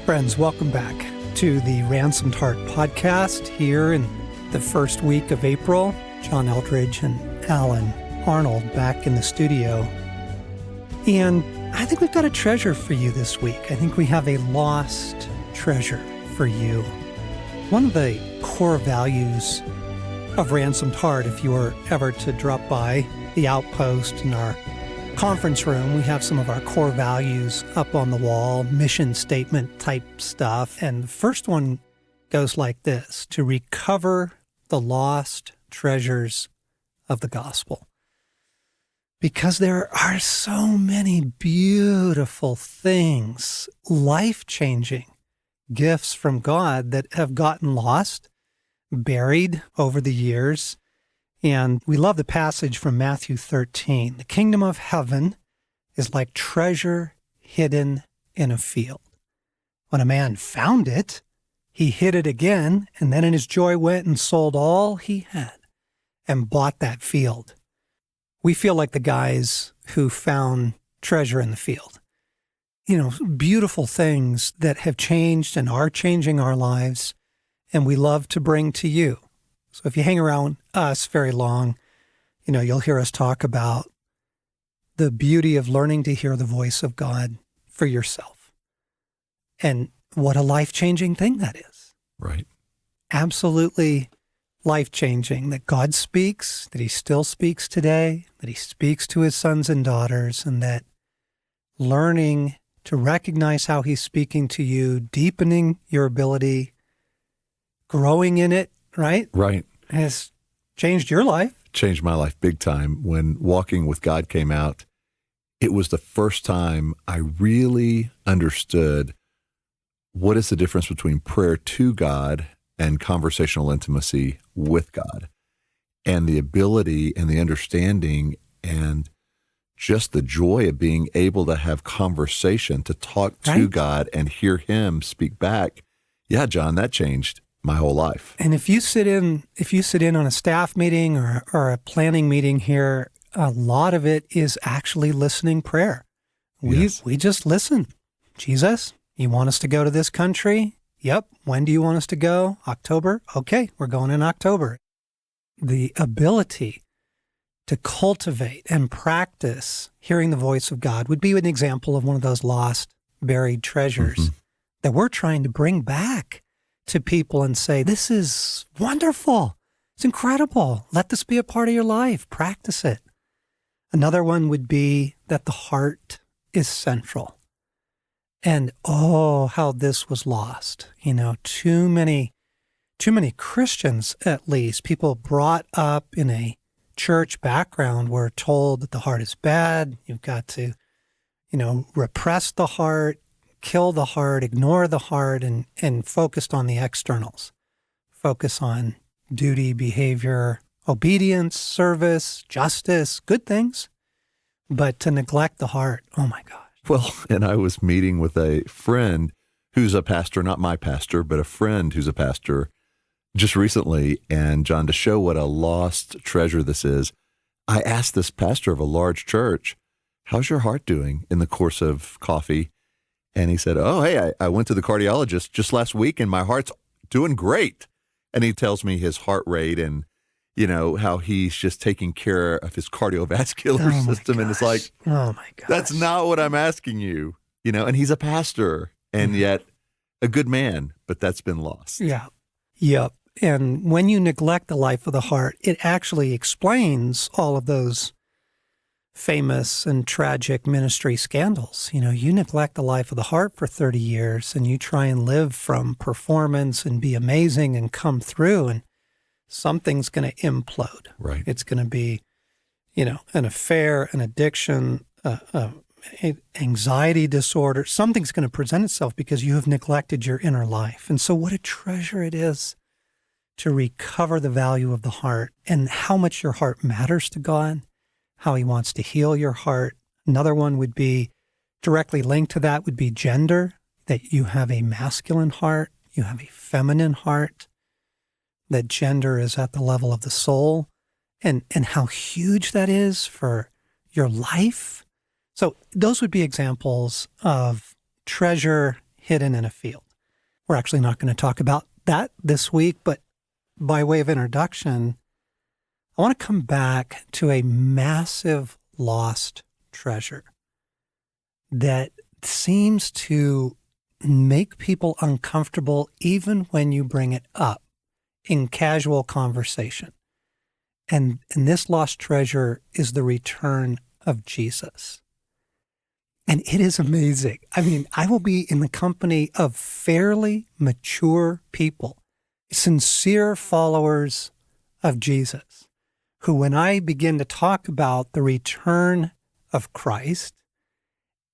Friends, welcome back to the Ransomed Heart podcast here in the first week of April. John Eldridge and Alan Arnold back in the studio. And I think we've got a treasure for you this week. I think we have a lost treasure for you. One of the core values of Ransomed Heart, if you were ever to drop by the outpost in our conference room, we have some of our core values up on the wall, mission statement type stuff. And the first one goes like this: to recover the lost treasures of the gospel. Because there are so many beautiful things, life-changing gifts from God that have gotten lost, buried over the years. And we love the passage from Matthew 13. The kingdom of heaven is like treasure hidden in a field. When a man found it, he hid it again, and then in his joy went and sold all he had and bought that field. We feel like the guys who found treasure in the field. You know, beautiful things that have changed and are changing our lives, and we love to bring to you. So if you hang around us very long, you know, you'll hear us talk about the beauty of learning to hear the voice of God for yourself. And what a life-changing thing that is. Right. Absolutely life-changing that God speaks, that he still speaks today, that he speaks to his sons and daughters, and that learning to recognize how he's speaking to you, deepening your ability, growing in it, right? Right. Has changed your life. Changed my life big time. When Walking with God came out, it was the first time I really understood what is the difference between prayer to God and conversational intimacy with God, and the ability and the understanding and just the joy of being able to have conversation, to talk to Right. God and hear him speak back. Yeah, John, that changed my whole life. And if you sit in on a staff meeting or a planning meeting here, a lot of it is actually listening prayer. Yes. We just listen. Jesus, you want us to go to this country? Yep. When do you want us to go? October? Okay, we're going in October. The ability to cultivate and practice hearing the voice of God would be an example of one of those lost, buried treasures that we're trying to bring back to people and say, this is wonderful. It's incredible. Let this be a part of your life. Practice it. Another one would be that the heart is central. And oh, how this was lost. You know, too many Christians, at least, people brought up in a church background were told that the heart is bad. You've got to, repress the heart, kill the heart, ignore the heart, and focused on the externals. Focus on duty, behavior, obedience, service, justice, good things. But to neglect the heart, oh my gosh. Well, and I was meeting with a friend who's a pastor, not my pastor, but a friend who's a pastor just recently. And John, to show what a lost treasure this is, I asked this pastor of a large church, how's your heart doing in the course of coffee? And he said, oh, hey, I went to the cardiologist just last week and my heart's doing great. And he tells me his heart rate and, how he's just taking care of his cardiovascular system. And it's like, oh my gosh, that's not what I'm asking you, and he's a pastor and yet a good man, but that's been lost. Yeah. Yep. And when you neglect the life of the heart, it actually explains all of those famous and tragic ministry scandals. You neglect the life of the heart for 30 years and you try and live from performance and be amazing and come through, and something's going to implode. Right. It's going to be, an affair, an addiction, anxiety disorder. Something's going to present itself because you have neglected your inner life. And so what a treasure it is to recover the value of the heart and how much your heart matters to God, how he wants to heal your heart. Another one would be directly linked to that would be gender, that you have a masculine heart, you have a feminine heart, that gender is at the level of the soul, and how huge that is for your life. So those would be examples of treasure hidden in a field. We're actually not going to talk about that this week, but by way of introduction, I want to come back to a massive lost treasure that seems to make people uncomfortable even when you bring it up in casual conversation. And this lost treasure is the return of Jesus. And it is amazing. I mean, I will be in the company of fairly mature people, sincere followers of Jesus, who, when I begin to talk about the return of Christ,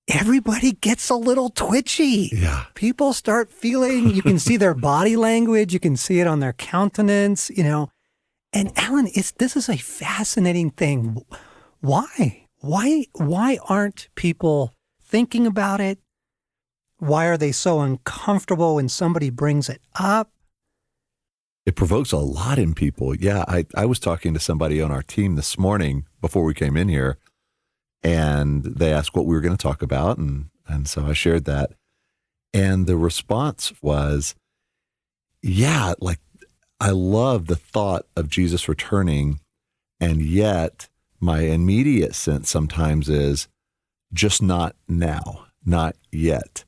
everybody gets a little twitchy. Yeah. People start feeling, you can see their body language, you can see it on their countenance, And Alan, this is a fascinating thing. Why? Why aren't people thinking about it? Why are they so uncomfortable when somebody brings it up? It provokes a lot in people. Yeah, I was talking to somebody on our team this morning before we came in here, and they asked what we were going to talk about, and so I shared that. And the response was, yeah, like, I love the thought of Jesus returning, and yet my immediate sense sometimes is just not now, not yet.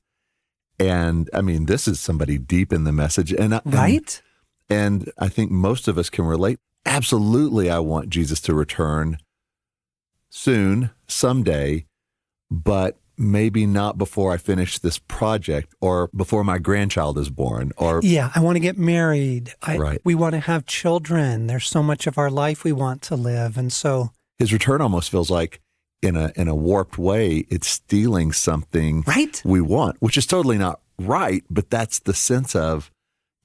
And I mean, this is somebody deep in the message. Right? And I think most of us can relate. Absolutely, I want Jesus to return soon, someday, but maybe not before I finish this project or before my grandchild is born. Or yeah, I want to get married. Right. We want to have children. There's so much of our life we want to live. And so his return almost feels like, in a warped way, it's stealing something right? we want, which is totally not right, but that's the sense of,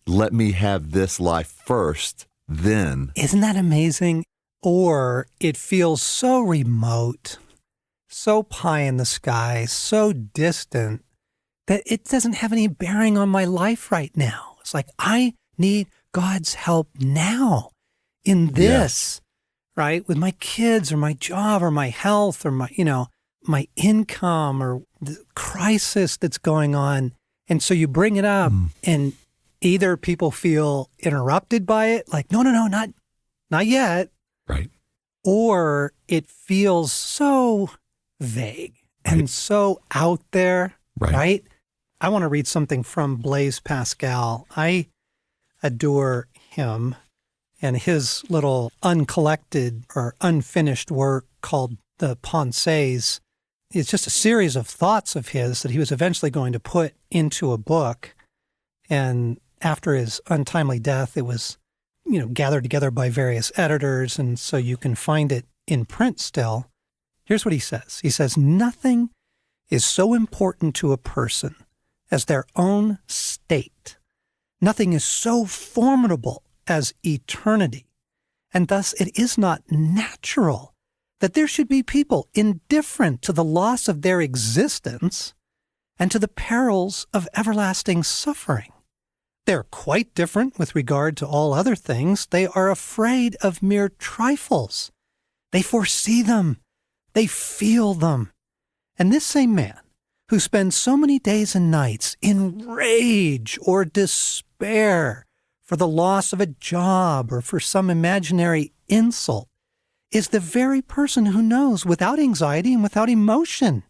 let me have this life first, then. Isn't that amazing? Or it feels so remote, so pie in the sky, so distant, that it doesn't have any bearing on my life right now. It's like, I need God's help now in this, right? With my kids or my job or my health or my income or the crisis that's going on. And so you bring it up and either people feel interrupted by it, like, no, not yet. Right. Or it feels so vague and so out there, right? I want to read something from Blaise Pascal. I adore him and his little uncollected or unfinished work called the Pensées. It's just a series of thoughts of his that he was eventually going to put into a book. And after his untimely death, it was, gathered together by various editors. And so you can find it in print still. Here's what he says. He says, nothing is so important to a person as their own state. Nothing is so formidable as eternity. And thus it is not natural that there should be people indifferent to the loss of their existence and to the perils of everlasting suffering. They're quite different with regard to all other things. They are afraid of mere trifles. They foresee them. They feel them. And this same man, who spends so many days and nights in rage or despair for the loss of a job or for some imaginary insult, is the very person who knows without anxiety and without emotion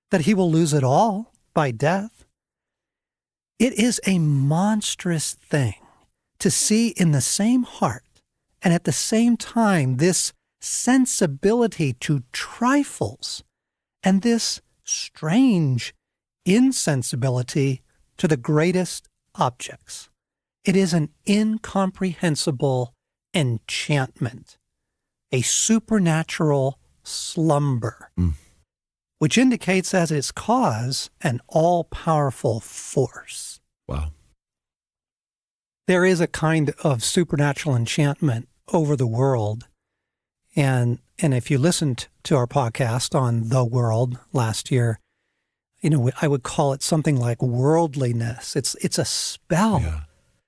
that he will lose it all by death. It is a monstrous thing to see in the same heart and at the same time this sensibility to trifles and this strange insensibility to the greatest objects. It is an incomprehensible enchantment, a supernatural slumber, which indicates as its cause an all-powerful force. Wow. There is a kind of supernatural enchantment over the world. And if you listened to our podcast on the world last year, I would call it something like worldliness. It's a spell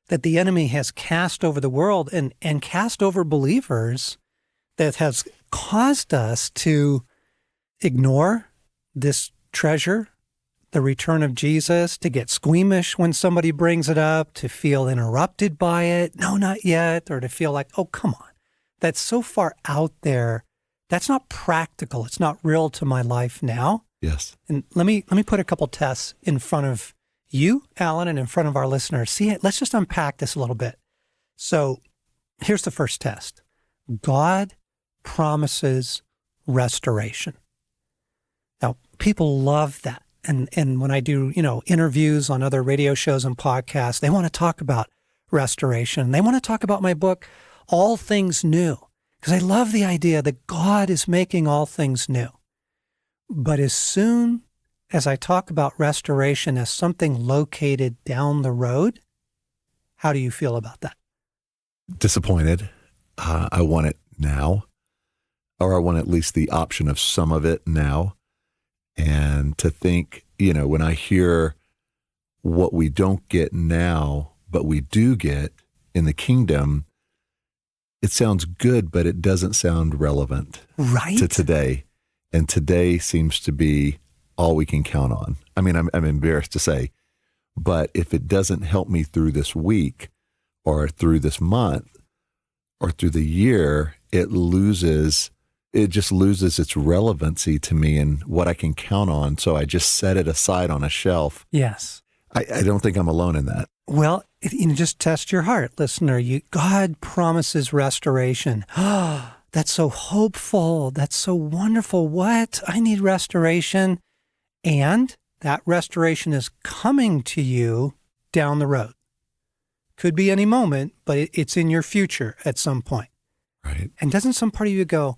that the enemy has cast over the world and cast over believers that has caused us to ignore this treasure the return of Jesus, to get squeamish when somebody brings it up, to feel interrupted by it, no, not yet, or to feel like, oh, come on, that's so far out there. That's not practical. It's not real to my life now. Yes. And let me put a couple tests in front of you, Alan, and in front of our listeners. See, let's just unpack this a little bit. So here's the first test. God promises restoration. Now, people love that. And when I do, interviews on other radio shows and podcasts, they want to talk about restoration. They want to talk about my book, All Things New, because I love the idea that God is making all things new. But as soon as I talk about restoration as something located down the road, how do you feel about that? Disappointed. I want it now, or I want at least the option of some of it now. And to think, when I hear what we don't get now, but we do get in the kingdom, it sounds good, but it doesn't sound relevant to today. And today seems to be all we can count on. I mean, I'm embarrassed to say, but if it doesn't help me through this week or through this month or through the year, it just loses its relevancy to me and what I can count on. So I just set it aside on a shelf. Yes. I don't think I'm alone in that. Well, just test your heart, listener. God promises restoration. That's so hopeful. That's so wonderful. What? I need restoration. And that restoration is coming to you down the road. Could be any moment, but it's in your future at some point. Right. And doesn't some part of you go,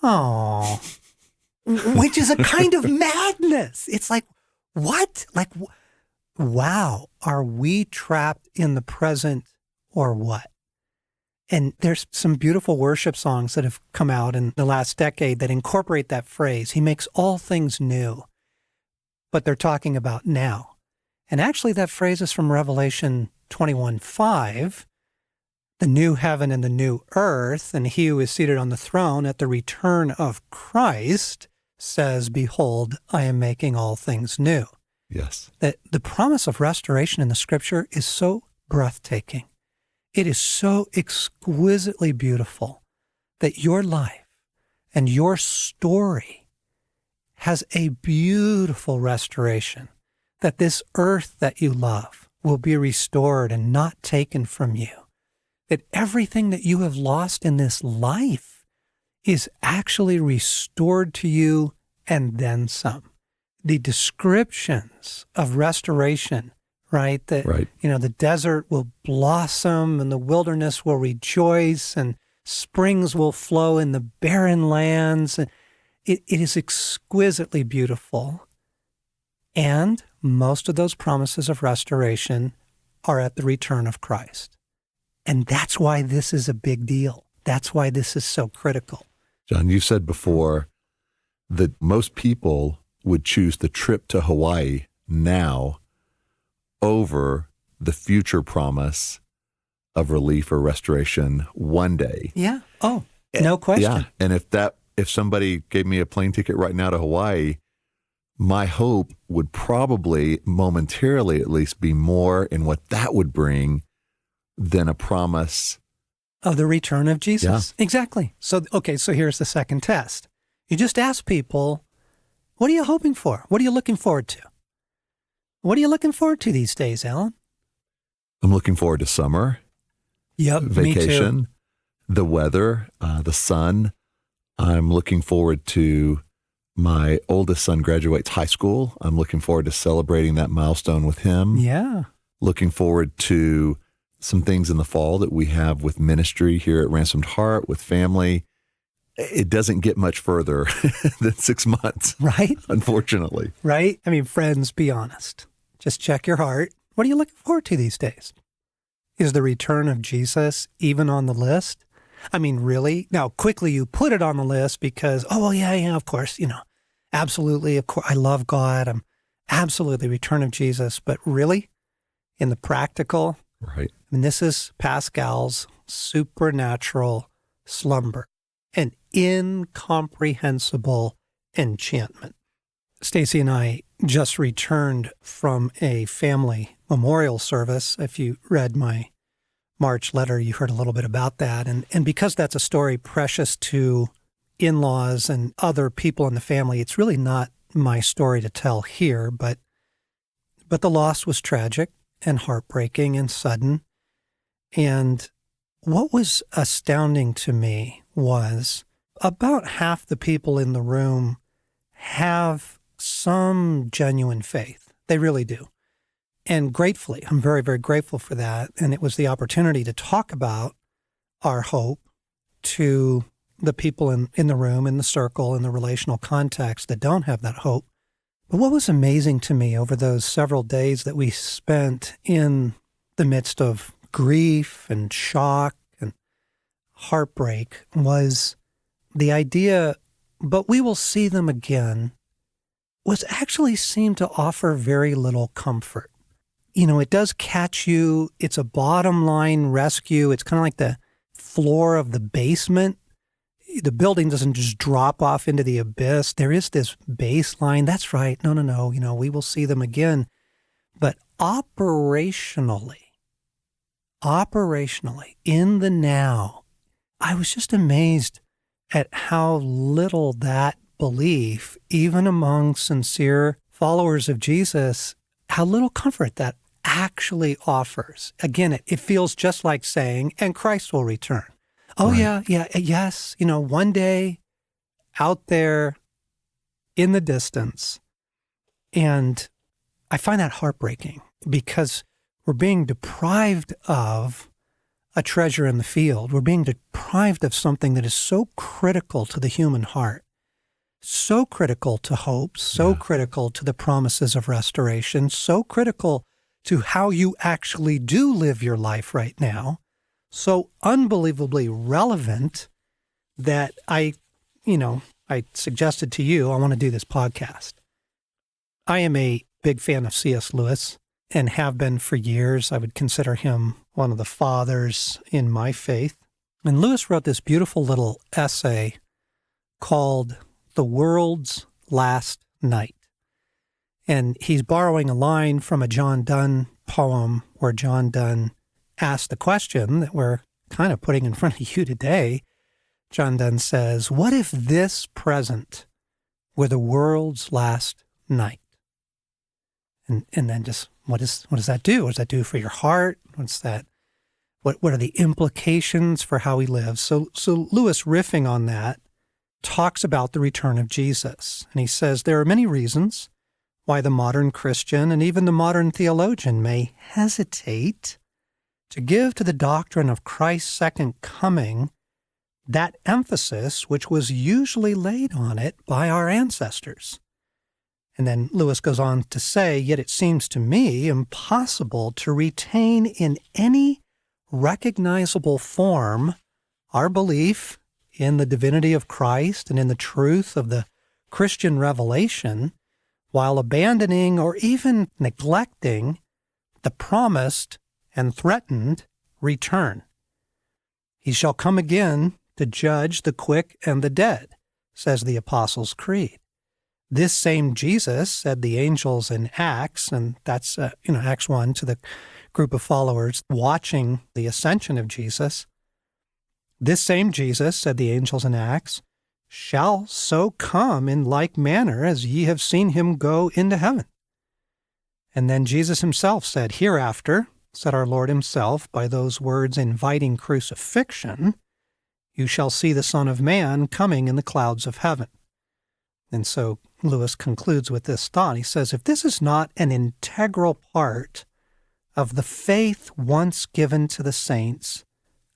oh, which is a kind of madness. It's like, what? Wow, are we trapped in the present or what? And there's some beautiful worship songs that have come out in the last decade that incorporate that phrase. He makes all things new, but they're talking about now. And actually that phrase is from Revelation 21:5, the new heaven and the new earth, and he who is seated on the throne at the return of Christ says, behold, I am making all things new. Yes. That the promise of restoration in the scripture is so breathtaking. It is so exquisitely beautiful that your life and your story has a beautiful restoration, that this earth that you love will be restored and not taken from you, that everything that you have lost in this life is actually restored to you and then some. The descriptions of restoration, right? That, the desert will blossom and the wilderness will rejoice and springs will flow in the barren lands. It is exquisitely beautiful. And most of those promises of restoration are at the return of Christ. And that's why this is a big deal. That's why this is so critical. John, you said before that most people would choose the trip to Hawaii now over the future promise of relief or restoration one day. Yeah. Oh, no question. Yeah. And if somebody gave me a plane ticket right now to Hawaii, my hope would probably momentarily at least be more in what that would bring than a promise of the return of Jesus. Yeah. Exactly. So here's the second test. You just ask people, what are you hoping for? What are you looking forward to? What are you looking forward to these days, Alan? I'm looking forward to summer. Yep, vacation, me too. The weather, the sun. I'm looking forward to my oldest son graduates high school. I'm looking forward to celebrating that milestone with him. Yeah. Looking forward to some things in the fall that we have with ministry here at Ransomed Heart, with family. It doesn't get much further than 6 months. Right. Unfortunately. Right. I mean, friends, be honest. Just check your heart. What are you looking forward to these days? Is the return of Jesus even on the list? I mean, really? Now, quickly you put it on the list because, oh, well, yeah, of course, absolutely, of course, I love God. I'm absolutely return of Jesus. But really, in the practical, right? I mean, this is Pascal's supernatural slumber, an incomprehensible enchantment. Stacy and I just returned from a family memorial service. If you read my March letter, you heard a little bit about that. And because that's a story precious to in-laws and other people in the family, it's really not my story to tell here, but the loss was tragic and heartbreaking and sudden. And what was astounding to me was about half the people in the room have some genuine faith. They really do. And gratefully, I'm very, very grateful for that. And it was the opportunity to talk about our hope to the people in the room, in the circle, in the relational context that don't have that hope. But what was amazing to me over those several days that we spent in the midst of grief and shock and heartbreak was the idea, but we will see them again, was actually seemed to offer very little comfort. You know, it does catch you. It's a bottom line rescue. It's kind of like the floor of the basement. The building doesn't just drop off into the abyss. There is this baseline. That's right. No. We will see them again. But operationally, in the now, I was just amazed at how little that belief, even among sincere followers of Jesus, how little comfort that actually offers. Again, it feels just like saying, and Christ will return. Oh, right. Yes. One day out there in the distance. And I find that heartbreaking because we're being deprived of a treasure in the field. We're being deprived of something that is so critical to the human heart, so critical to hope, so critical to the promises of restoration, so critical to how you actually do live your life right now, so unbelievably relevant that I suggested to you, I want to do this podcast. I am a big fan of C.S. Lewis and have been for years. I would consider him one of the fathers in my faith. And Lewis wrote this beautiful little essay called The World's Last Night. And he's borrowing a line from a John Donne poem where John Donne asked the question that we're kind of putting in front of you today. John Donne says, what if this present were the world's last night? And then just, what does that do? What does that do for your heart? What's that? What are the implications for how we live? So Lewis, riffing on that, talks about the return of Jesus. And he says, there are many reasons why the modern Christian and even the modern theologian may hesitate to give to the doctrine of Christ's second coming that emphasis which was usually laid on it by our ancestors. And then Lewis goes on to say, yet it seems to me impossible to retain in any recognizable form our belief in the divinity of Christ and in the truth of the Christian revelation while abandoning or even neglecting the promised and threatened return. He shall come again to judge the quick and the dead, says the Apostles' Creed. This same Jesus, said the angels in Acts, and that's Acts 1 to the group of followers watching the ascension of Jesus. This same Jesus, said the angels in Acts, shall so come in like manner as ye have seen him go into heaven. And then Jesus himself said, hereafter, said our Lord himself, by those words inviting crucifixion, you shall see the Son of Man coming in the clouds of heaven. And so Lewis concludes with this thought. He says, if this is not an integral part of the faith once given to the saints,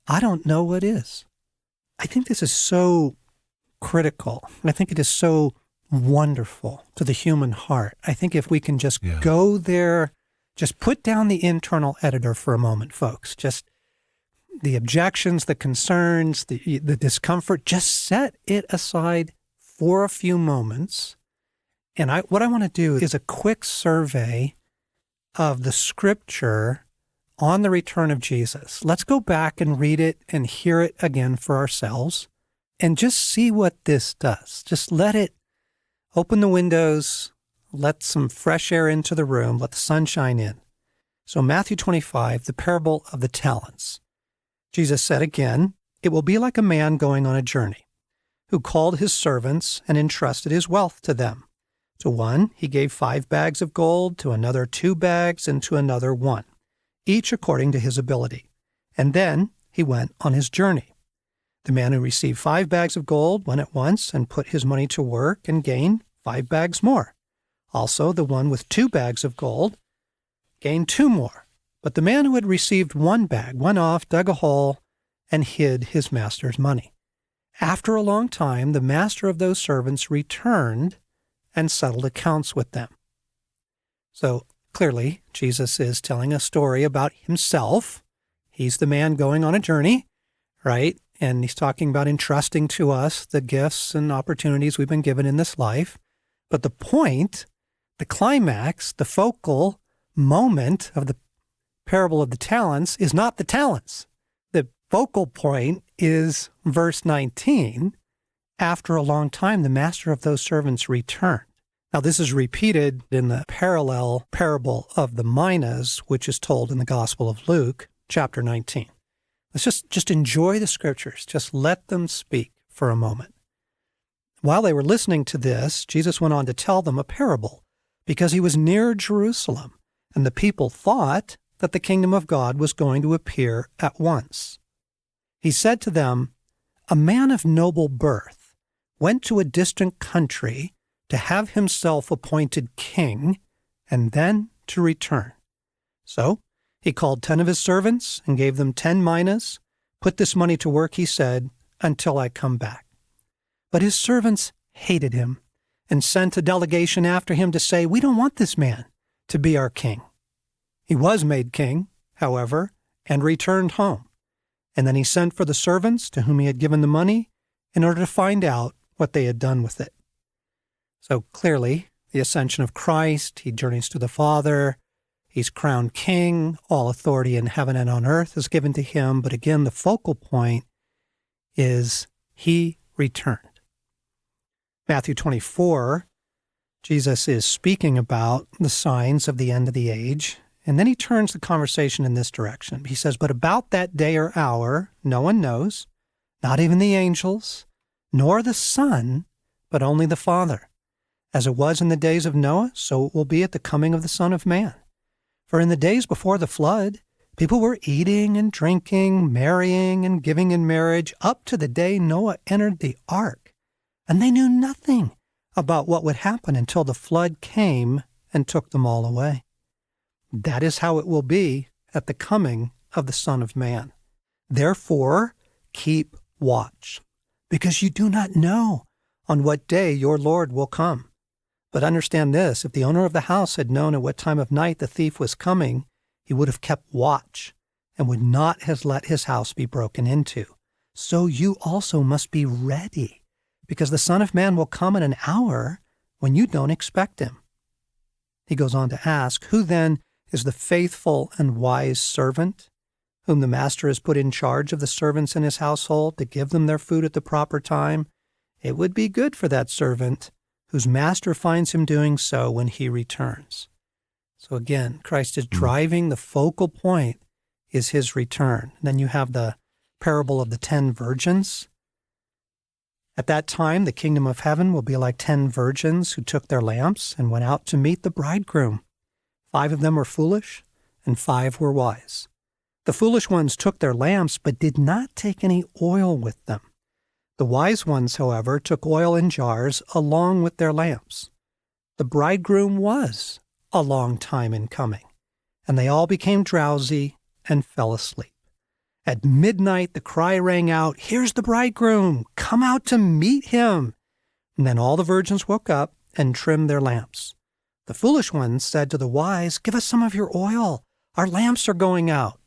I don't know what is. I think this is so critical. I think it is so wonderful to the human heart. I think if we can just go there, just put down the internal editor for a moment, folks. Just the objections, the concerns, the discomfort, just set it aside for a few moments. And what I want to do is a quick survey of the scripture on the return of Jesus. Let's go back and read it and hear it again for ourselves and just see what this does. Just let it open the windows, let some fresh air into the room, let the sunshine in. So Matthew 25, the parable of the talents. Jesus said again, "It will be like a man going on a journey, who called his servants and entrusted his wealth to them. To one he gave 5 bags of gold, to another 2 bags, and to another 1, each according to his ability. And then he went on his journey. The man who received 5 bags of gold went at once and put his money to work and gained 5 bags more. Also, the one with 2 bags of gold gained 2 more. But the man who had received 1 bag went off, dug a hole, and hid his master's money. After a long time, the master of those servants returned and settled accounts with them." So clearly, Jesus is telling a story about himself. He's the man going on a journey, right? And he's talking about entrusting to us the gifts and opportunities we've been given in this life. But the point, the climax, the focal moment of the parable of the talents is not the talents. The focal point is verse 19. After a long time, the master of those servants returned. Now, this is repeated in the parallel parable of the minas, which is told in the Gospel of Luke, chapter 19. Let's just enjoy the scriptures. Just let them speak for a moment. While they were listening to this, Jesus went on to tell them a parable, because he was near Jerusalem, and the people thought that the kingdom of God was going to appear at once. He said to them, "A man of noble birth went to a distant country to have himself appointed king, and then to return. So he called 10 of his servants and gave them 10 minas. 'Put this money to work,' he said, 'until I come back.' But his servants hated him and sent a delegation after him to say, 'We don't want this man to be our king.' He was made king, however, and returned home. And then he sent for the servants to whom he had given the money in order to find out what they had done with it." So clearly, the ascension of Christ, he journeys to the Father, he's crowned king, all authority in heaven and on earth is given to him. But again, the focal point is he returned. Matthew 24, Jesus is speaking about the signs of the end of the age, and then he turns the conversation in this direction. He says, "But about that day or hour, no one knows, not even the angels, nor the Son, but only the Father. As it was in the days of Noah, so it will be at the coming of the Son of Man. For in the days before the flood, people were eating and drinking, marrying and giving in marriage, up to the day Noah entered the ark. And they knew nothing about what would happen until the flood came and took them all away. That is how it will be at the coming of the Son of Man. Therefore, keep watch, because you do not know on what day your Lord will come. But understand this, if the owner of the house had known at what time of night the thief was coming, he would have kept watch and would not have let his house be broken into. So you also must be ready, because the Son of Man will come in an hour when you don't expect him." He goes on to ask, "Who then is the faithful and wise servant, whom the master has put in charge of the servants in his household to give them their food at the proper time? It would be good for that servant whose master finds him doing so when he returns." So again, Christ is driving, the focal point is his return. And then you have the parable of the 10 virgins. At that time, the kingdom of heaven will be like 10 virgins who took their lamps and went out to meet the bridegroom. 5 of them were foolish, and 5 were wise. The foolish ones took their lamps, but did not take any oil with them. The wise ones, however, took oil in jars along with their lamps. The bridegroom was a long time in coming, and they all became drowsy and fell asleep. At midnight the cry rang out, "Here's the bridegroom! Come out to meet him!" And then all the virgins woke up and trimmed their lamps. The foolish ones said to the wise, "Give us some of your oil. Our lamps are going out."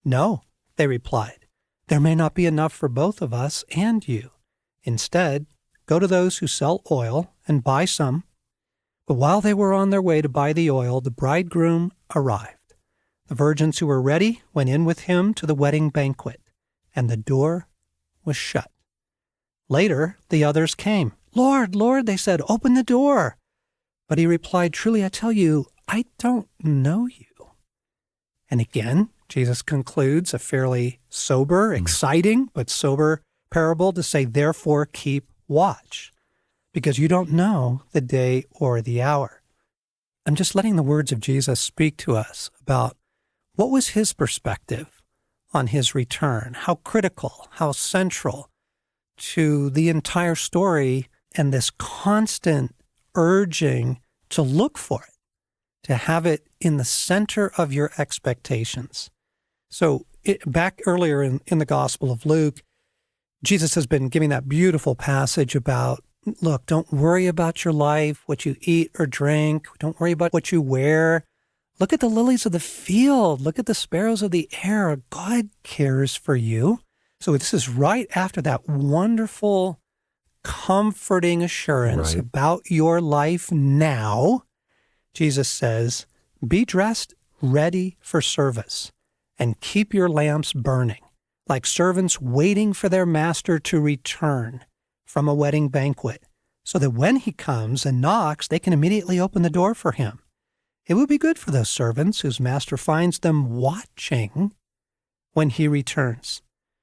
"No," they replied, "there may not be enough for both of us and you. Instead, go to those who sell oil and buy some." But while they were on their way to buy the oil, the bridegroom arrived. The virgins who were ready went in with him to the wedding banquet, and the door was shut. Later, the others came. "Lord, Lord," they said, "open the door." But he replied, truly, I tell you, I don't know you. And again, Jesus concludes a fairly sober, exciting, but sober parable to say, therefore, keep watch, because you don't know the day or the hour. I'm just letting the words of Jesus speak to us about what was his perspective on his return, how critical, how central to the entire story, and this constant urging to look for it, to have it in the center of your expectations. So back earlier in the Gospel of Luke, Jesus has been giving that beautiful passage about, look, don't worry about your life, what you eat or drink. Don't worry about what you wear. Look at the lilies of the field. Look at the sparrows of the air. God cares for you. So this is right after that wonderful, comforting assurance about your life now. Jesus says, be dressed, ready for service, and keep your lamps burning, like servants waiting for their master to return from a wedding banquet, so that when he comes and knocks, they can immediately open the door for him. It would be good for those servants whose master finds them watching when he returns.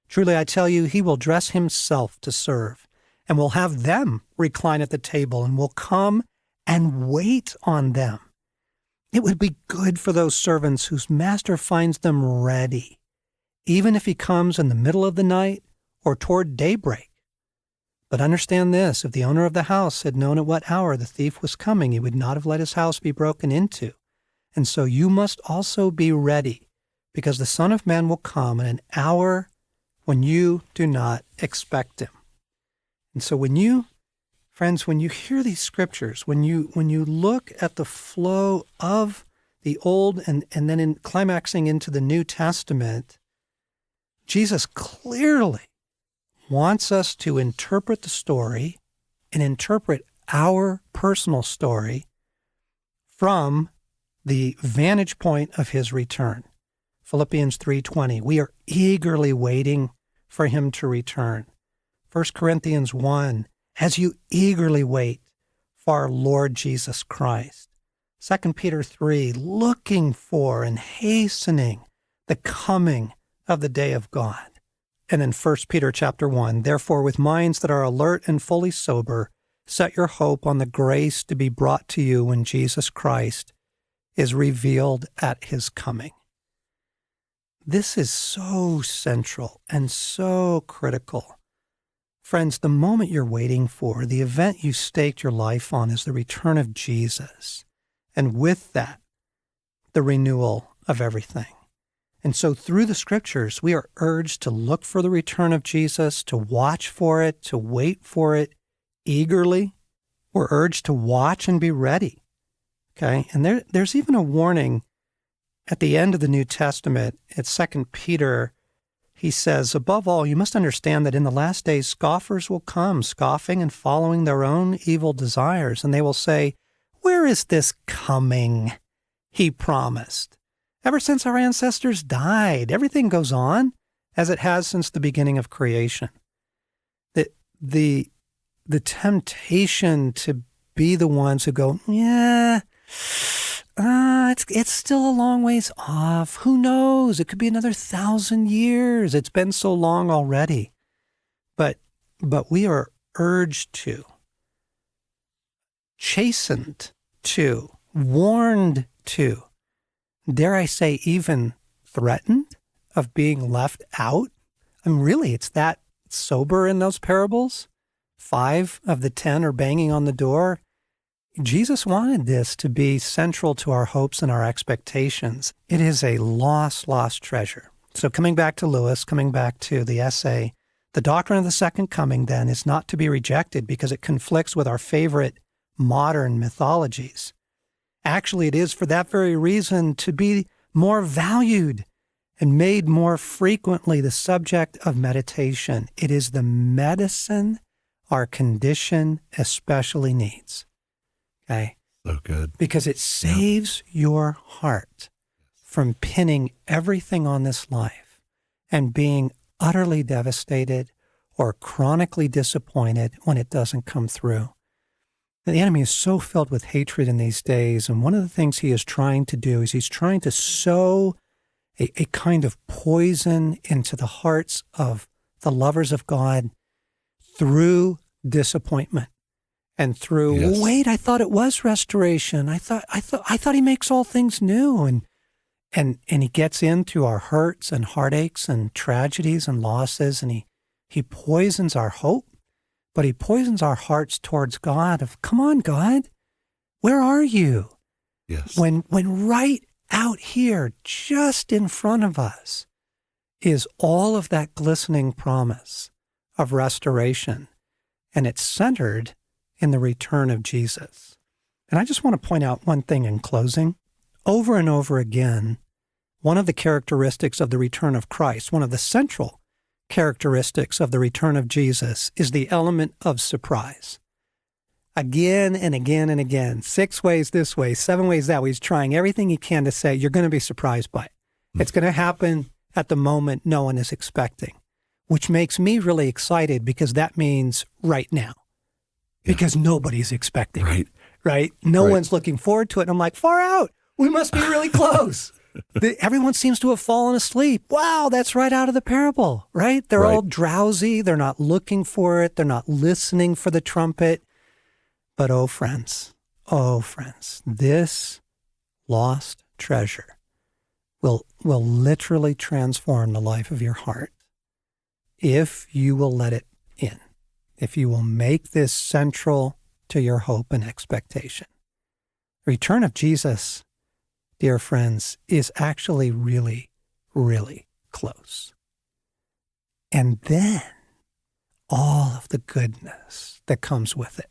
Truly, I tell you, he will dress himself to serve, and will have them recline at the table, and will come and wait on them. It would be good for those servants whose master finds them ready, even if he comes in the middle of the night or toward daybreak. But understand this, if the owner of the house had known at what hour the thief was coming, he would not have let his house be broken into. And so you must also be ready, because the Son of Man will come in an hour when you do not expect him. And so friends, when you hear these scriptures, when you look at the flow of the Old and then in climaxing into the New Testament, Jesus clearly wants us to interpret the story and interpret our personal story from the vantage point of his return. Philippians 3:20, we are eagerly waiting for him to return. 1 Corinthians 1, as you eagerly wait for our Lord Jesus Christ. 2 Peter 3, looking for and hastening the coming of the day of God. And in 1 Peter chapter 1, therefore with minds that are alert and fully sober, set your hope on the grace to be brought to you when Jesus Christ is revealed at his coming. This is so central and so critical. Friends, the moment you're waiting for, the event you staked your life on is the return of Jesus. And with that, the renewal of everything. And so through the scriptures, we are urged to look for the return of Jesus, to watch for it, to wait for it eagerly. We're urged to watch and be ready. Okay? And there's even a warning at the end of the New Testament. It's 2 Peter. He says, above all, you must understand that in the last days scoffers will come, scoffing and following their own evil desires. And they will say, where is this coming he promised? Ever since our ancestors died, everything goes on as it has since the beginning of creation. The temptation to be the ones who go, it's still a long ways off. Who knows? It could be another 1,000 years. It's been so long already. But we are urged to, chastened to, warned to, dare I say, even threatened of being left out. I mean, really, it's that sober in those parables. 5 of the 10 are banging on the door. Jesus wanted this to be central to our hopes and our expectations. It is a lost treasure. So coming back to Lewis, coming back to the essay, the doctrine of the second coming, then, is not to be rejected because it conflicts with our favorite modern mythologies. Actually, it is for that very reason to be more valued and made more frequently the subject of meditation. It is the medicine our condition especially needs. Okay? So good. Because it saves your heart from pinning everything on this life and being utterly devastated or chronically disappointed when it doesn't come through. The enemy is so filled with hatred in these days, and one of the things he is trying to do is he's trying to sow a kind of poison into the hearts of the lovers of God through disappointment and through, Yes. wait, I thought it was restoration. I thought he makes all things new. And he gets into our hurts and heartaches and tragedies and losses, and he poisons our hope, but he poisons our hearts towards God of, come on, God, where are you? Yes. When right out here, just in front of us, is all of that glistening promise of restoration, and it's centered in the return of Jesus. And I just want to point out one thing in closing. Over and over again, one of the characteristics of the return of Christ, one of the central characteristics of the return of Jesus, is the element of surprise. Again and again and again, 6 ways this way, 7 ways that way, he's trying everything he can to say, you're going to be surprised by it. It's going to happen at the moment no one is expecting, which makes me really excited because that means right now, because nobody's expecting it, right? No one's looking forward to it. And I'm like, far out. We must be really close. Everyone seems to have fallen asleep. Wow, that's right out of the parable, right? They're all drowsy. They're not looking for it. They're not listening for the trumpet. But oh, friends, this lost treasure will literally transform the life of your heart if you will let it in, if you will make this central to your hope and expectation. The return of Jesus, dear friends, is actually really, really close. And then all of the goodness that comes with it.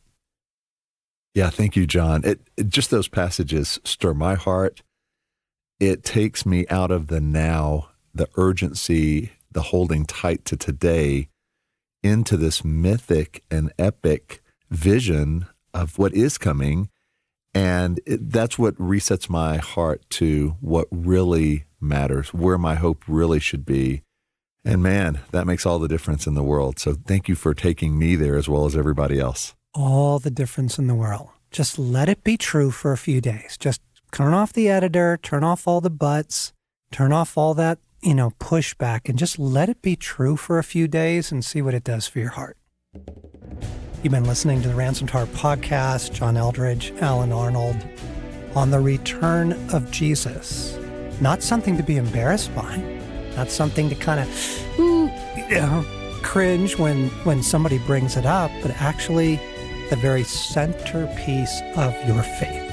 Yeah, thank you, John. Just those passages stir my heart. It takes me out of the now, the urgency, the holding tight to today, into this mythic and epic vision of what is coming. And that's what resets my heart to what really matters, where my hope really should be. And man, that makes all the difference in the world. So thank you for taking me there as well as everybody else. All the difference in the world. Just let it be true for a few days. Just turn off the editor, turn off all the buts, turn off all that, pushback, and just let it be true for a few days and see what it does for your heart. You've been listening to the Ransomed Heart podcast. John Eldredge, Alan Arnold, on the return of Jesus. Not something to be embarrassed by, not something to kind of cringe when somebody brings it up, but actually the very centerpiece of your faith.